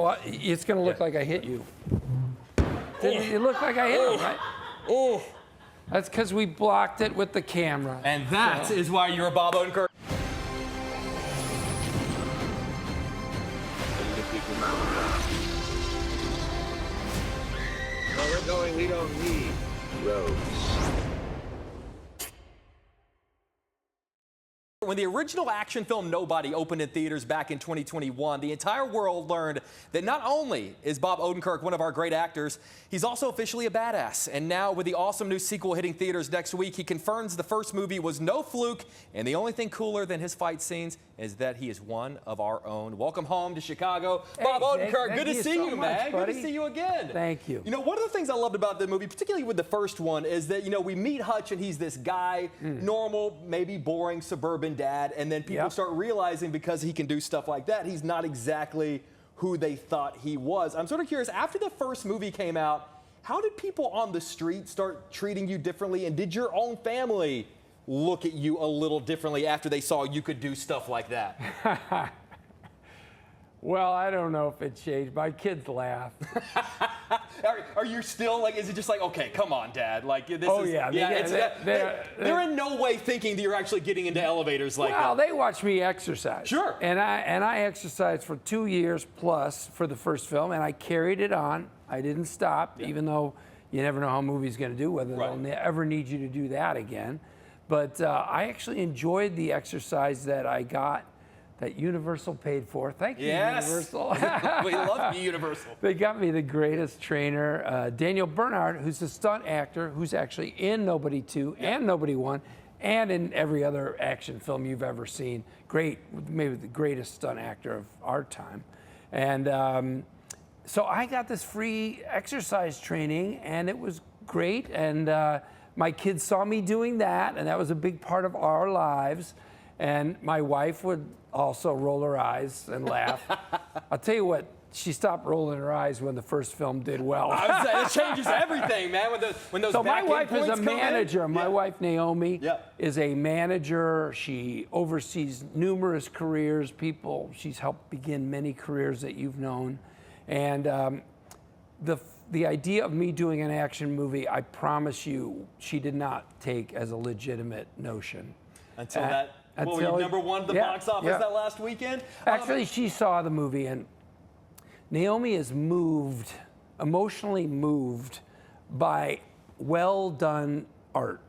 Well, it's going to look like I hit you. It looked like I hit him, right? Oh. That's because we blocked it with the camera. And that is why you're Bob Odenkirk. Where we're going, we don't need roads. When the original action film Nobody opened in theaters back in 2021, the entire world learned that not only is Bob Odenkirk one of our great actors, he's also officially a badass. And now with the awesome new sequel hitting theaters next week, he confirms the first movie was no fluke, and the only thing cooler than his fight scenes is that he is one of our own. Welcome home to Chicago. Hey, Bob Odenkirk, good to see so you, much, man. buddy. Good to see you again. Thank you. You know, one of the things I loved about the movie, particularly with the first one, is that, you know, we meet Hutch and he's this guy, normal, maybe boring suburban dad, and then people start realizing because he can do stuff like that, he's not exactly who they thought he was. I'm sort of curious, after the first movie came out, how did people on the street start treating you differently, and did your own family look at you a little differently after they saw you could do stuff like that? Well, I don't know if it changed. My kids laugh. Are you still like? Is it just like, okay, come on, Dad? Like this is. Yeah. They're in no way thinking that you're actually getting into elevators like that. Well, they watch me exercise. Sure. And I exercised for 2 years plus for the first film, and I carried it on. I didn't stop, even though you never know how a movie's going to do, whether they'll ever need you to do that again. But I actually enjoyed the exercise that I got. That Universal paid for. Thank you, Universal. We love you, Universal. They got me the greatest trainer, Daniel Bernard, who's a stunt actor, who's actually in Nobody 2 and Nobody 1, and in every other action film you've ever seen. Great, maybe the greatest stunt actor of our time. And so I got this free exercise training, and it was great. And my kids saw me doing that, and that was a big part of our lives. And my wife would also roll her eyes and laugh. I'll tell you what, she stopped rolling her eyes when the first film did well. It changes everything, man. When those so my wife is a manager. My wife, Naomi, is a manager. She oversees numerous careers. She's helped begin many careers that you've known. And the idea of me doing an action movie, I promise you, she did not take as a legitimate notion. Until that. Well, were you number one at the box office that last weekend? Actually, she saw the movie, and Naomi is moved, emotionally moved by well-done art.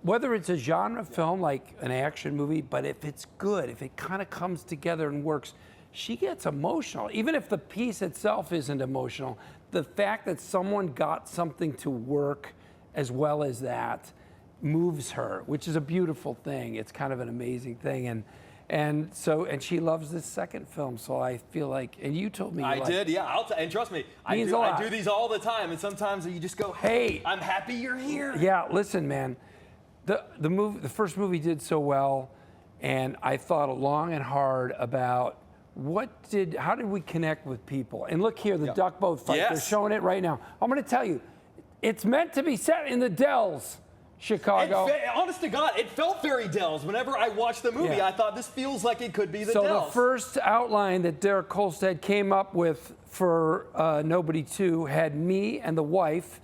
Whether it's a genre film like an action movie, but if it's good, if it kind of comes together and works, she gets emotional. Even if the piece itself isn't emotional, the fact that someone got something to work as well as that moves her, which is a beautiful thing. It's kind of an amazing thing, and she loves this second film. So I feel like, and you told me I did, yeah. And trust me, I do these all the time, and sometimes you just go, "Hey, I'm happy you're here." Yeah, listen, man, the first movie did so well, and I thought long and hard about how did we connect with people? And look here, the duck boat fight. They're showing it right now. I'm going to tell you, it's meant to be set in the Dells. Chicago. Honest to God, it felt very Dells. Whenever I watched the movie, I thought this feels like it could be the Dells. So the first outline that Derek Kolstad came up with for Nobody 2 had me and the wife,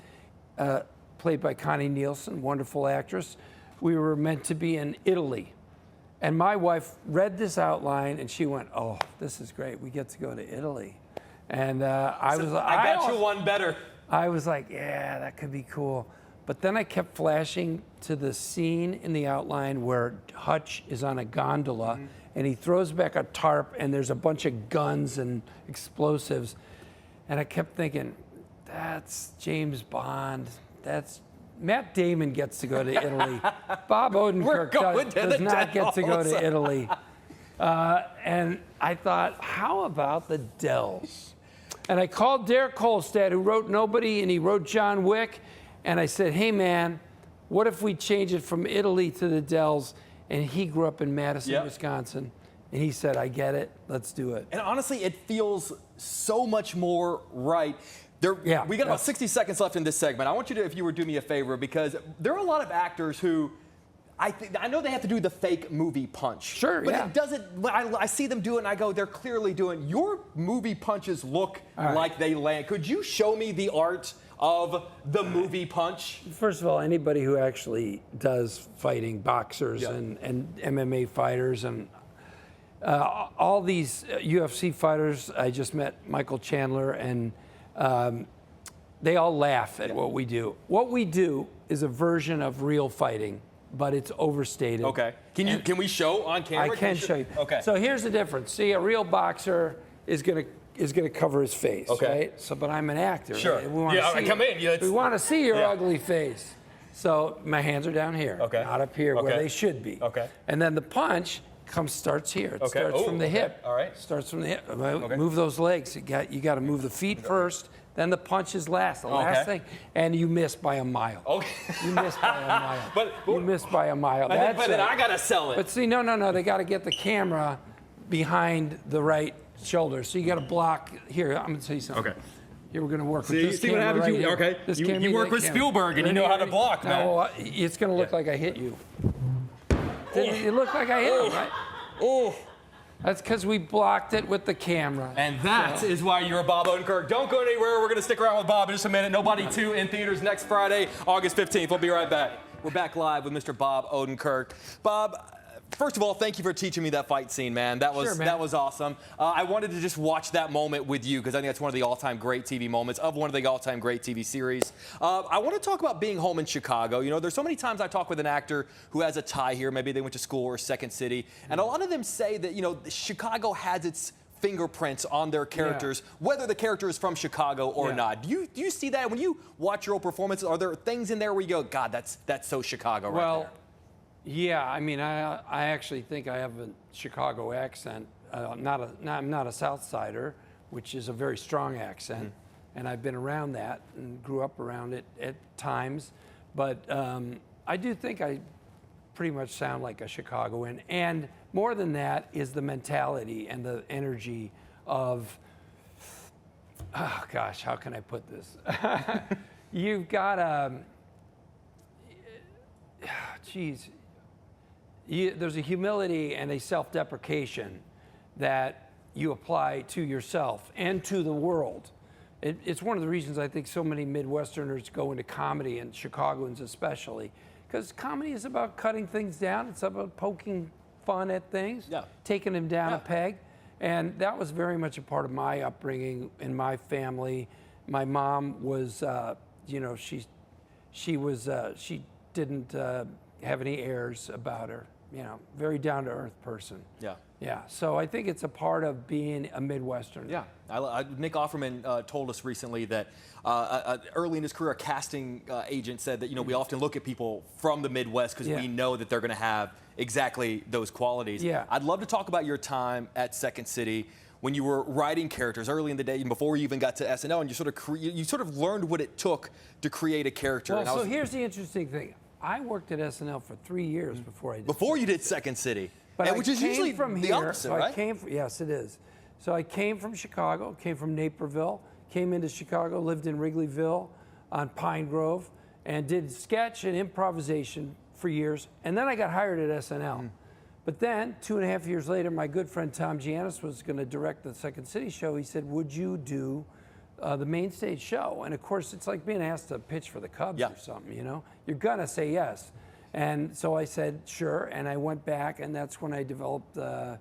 played by Connie Nielsen, wonderful actress. We were meant to be in Italy. And my wife read this outline, and she went, "Oh, this is great. We get to go to Italy." And I got you one better. I was like, yeah, that could be cool. But then I kept flashing to the scene in the outline where Hutch is on a gondola and he throws back a tarp and there's a bunch of guns and explosives. And I kept thinking, that's James Bond. That's Matt Damon gets to go to Italy. Bob Odenkirk does not get to go to Italy. And I thought, how about the Dells? And I called Derek Kolstad, who wrote Nobody, and he wrote John Wick. And I said, hey, man, what if we change it from Italy to the Dells? And he grew up in Madison, Wisconsin. And he said, I get it. Let's do it. And honestly, it feels so much more right. We got about 60 seconds left in this segment. I want you to, if you would do me a favor, because there are a lot of actors who I know they have to do the fake movie punch. Sure, but yeah. it doesn't. I see them do it, and I go, they're clearly doing. Your movie punches look like they land. Could you show me the art of the movie punch? First of all, anybody who actually does fighting, boxers and MMA fighters and all these UFC fighters, I just met Michael Chandler, and they all laugh at what we do. What we do is a version of real fighting, but it's overstated. Okay. Can we show on camera? I can show you. Okay. So here's the difference. See, a real boxer is gonna cover his face, right? So, but I'm an actor. Sure. Right? We wanna see come in. we want to see your ugly face. So my hands are down here, not up here where they should be. Okay. And then the punch starts here. It starts from the hip. All right. Starts from the hip. Move those legs. You got to move the feet first. Then the punch is last, the last thing, and you miss by a mile. Okay. You miss by a mile. You miss by a mile. But then I gotta sell it. But see, no. They got to get the camera behind the right shoulder. So you got to block here. I'm gonna tell you something. Okay. Here we're gonna work with this See what camera happens? right here. Okay. This You camera, work that with camera. Spielberg, and you know how to block, man. No, it's gonna look like I hit you. It looked like I hit him, right? Oh. That's because we blocked it with the camera. And that is why you're Bob Odenkirk. Don't go anywhere. We're going to stick around with Bob in just a minute. Nobody 2 in theaters next Friday, August 15th. We'll be right back. We're back live with Mr. Bob Odenkirk. Bob, first of all, thank you for teaching me that fight scene, man. That was awesome. I wanted to just watch that moment with you because I think that's one of the all-time great TV moments of one of the all-time great TV series. I want to talk about being home in Chicago. You know, there's so many times I talk with an actor who has a tie here. Maybe they went to school or Second City. And a lot of them say that, you know, Chicago has its fingerprints on their characters, whether the character is from Chicago or not. Do you see that when you watch your old performances? Are there things in there where you go, God, that's so Chicago right there? Yeah, I mean, I actually think I have a Chicago accent. I'm not a South Sider, which is a very strong accent, and I've been around that and grew up around it at times. But I do think I pretty much sound like a Chicagoan, and more than that is the mentality and the energy of, oh gosh, how can I put this? You've got there's a humility and a self-deprecation that you apply to yourself and to the world. It's one of the reasons I think so many Midwesterners go into comedy, and Chicagoans especially, because comedy is about cutting things down. It's about poking fun at things, taking them down a peg. And that was very much a part of my upbringing in my family. My mom was, you know, she didn't have any airs about her. You know, very down-to-earth person. Yeah. So I think it's a part of being a Midwesterner. Yeah. Nick Offerman told us recently that early in his career, a casting agent said that, you know, we often look at people from the Midwest because we know that they're going to have exactly those qualities. Yeah. I'd love to talk about your time at Second City when you were writing characters early in the day, before you even got to SNL, and you sort of learned what it took to create a character. Well, so here's the interesting thing. I worked at SNL for 3 years before I did. Before you did Second City, but which is usually from the here, opposite, so right? Yes, it is. So I came from Chicago, came from Naperville, came into Chicago, lived in Wrigleyville on Pine Grove, and did sketch and improvisation for years. And then I got hired at SNL. But then, 2.5 years later, my good friend Tom Giannis was going to direct the Second City show. He said, would you do the main stage show? And of course, it's like being asked to pitch for the Cubs or something, you know? You're going to say yes. And so I said, sure, and I went back, and that's when I developed the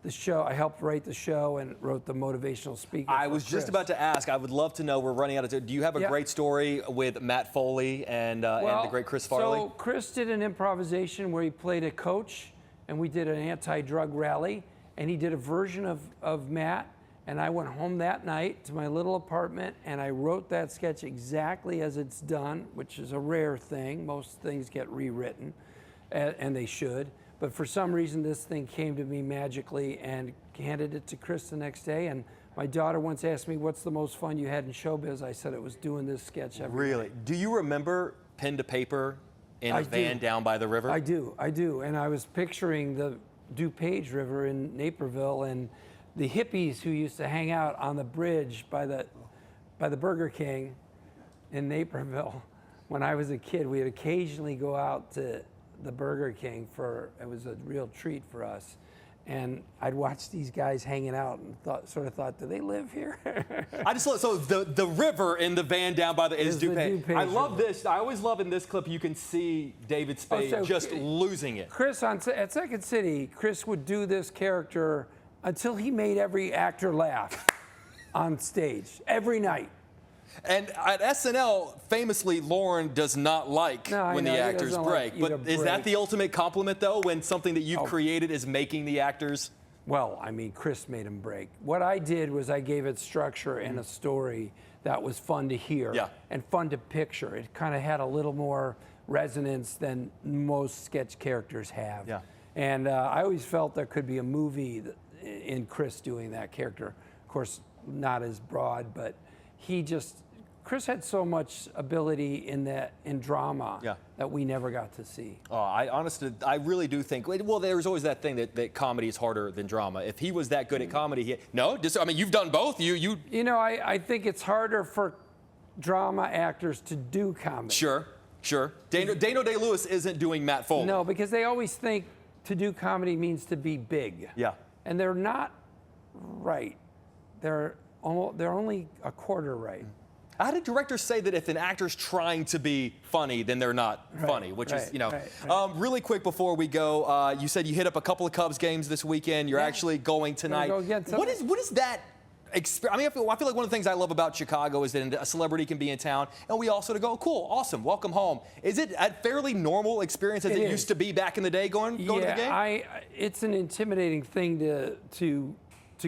show. I helped write the show and wrote the motivational speaker. I was just about to ask. I would love to know. We're running out of time. Do you have a great story with Matt Foley and the great Chris Farley? So Chris did an improvisation where he played a coach, and we did an anti-drug rally, and he did a version of Matt. And I went home that night to my little apartment, and I wrote that sketch exactly as it's done, which is a rare thing. Most things get rewritten, and they should. But for some reason, this thing came to me magically, and handed it to Chris the next day. And my daughter once asked me, what's the most fun you had in showbiz? I said it was doing this sketch every night. Do you remember pen to paper in a van down by the river? I do. And I was picturing the DuPage River in Naperville, and the hippies who used to hang out on the bridge by the Burger King in Naperville. When I was a kid, we'd occasionally go out to the Burger King it was a real treat for us. And I'd watch these guys hanging out and thought, do they live here? I just love, so the river in the van down by the is the DuPage. DuPage I love River. this. I always love in this clip you can see David Spade so just losing it. Chris at Second City, Chris would do this character until he made every actor laugh on stage every night. And at SNL, famously, Lauren does not like when the actors break. But is that the ultimate compliment, though, when something that you've created is making the actors? Well, I mean, Chris made him break. What I did was I gave it structure and a story that was fun to hear and fun to picture. It kind of had a little more resonance than most sketch characters have. Yeah. And I always felt there could be a movie in Chris doing that character. Of course, not as broad, but Chris had so much ability in drama that we never got to see. Oh, I really do think. Well, there's always that thing that comedy is harder than drama. If he was that good at comedy, I mean, you've done both. You know, I think it's harder for drama actors to do comedy. Sure. Daniel Day-Lewis isn't doing Matt Foley. No, because they always think to do comedy means to be big. Yeah. And they're not right. They're only a quarter right. How did directors say that if an actor's trying to be funny, then they're not funny? Which is, really quick before we go, you said you hit up a couple of Cubs games this weekend. You're actually going tonight. Go again tonight. What is that? I mean, I feel like one of the things I love about Chicago is that a celebrity can be in town, and we also go, cool, awesome, welcome home. Is it a fairly normal experience as it used to be back in the day going to the game? It's an intimidating thing to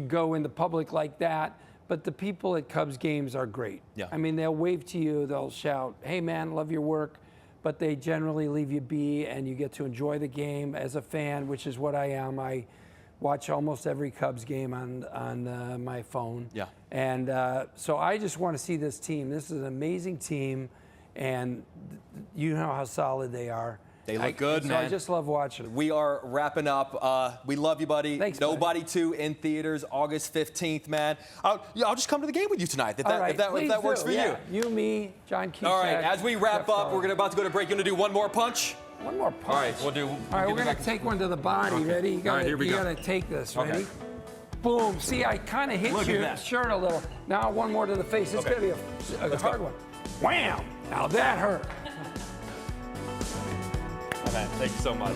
go in the public like that. But the people at Cubs games are great. Yeah. I mean, they'll wave to you, they'll shout, hey man, love your work, but they generally leave you be and you get to enjoy the game as a fan, which is what I am. I watch almost every Cubs game on my phone. Yeah. And so I just want to see this team. This is an amazing team, and you know how solid they are. They look good, man. I just love watching them. We are wrapping up. We love you, buddy. Thanks, Nobody 2 in theaters, August 15th, man. I'll just come to the game with you tonight if that works for you. You, me, John Cusack. All right, as we wrap up, we're about to go to break. You want to do one more punch? One more punch. All right, we'll do. All right, we're going to take one to the body. Okay. Ready? You got to take this. Ready? Okay. Boom. See, I kind of hit your shirt a little. Now one more to the face. It's going to be a hard one. Wham! Now that hurt. Oh, man, thank you so much.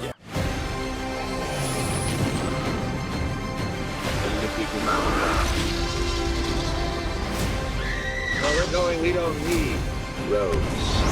Well, we're going, we don't need roads.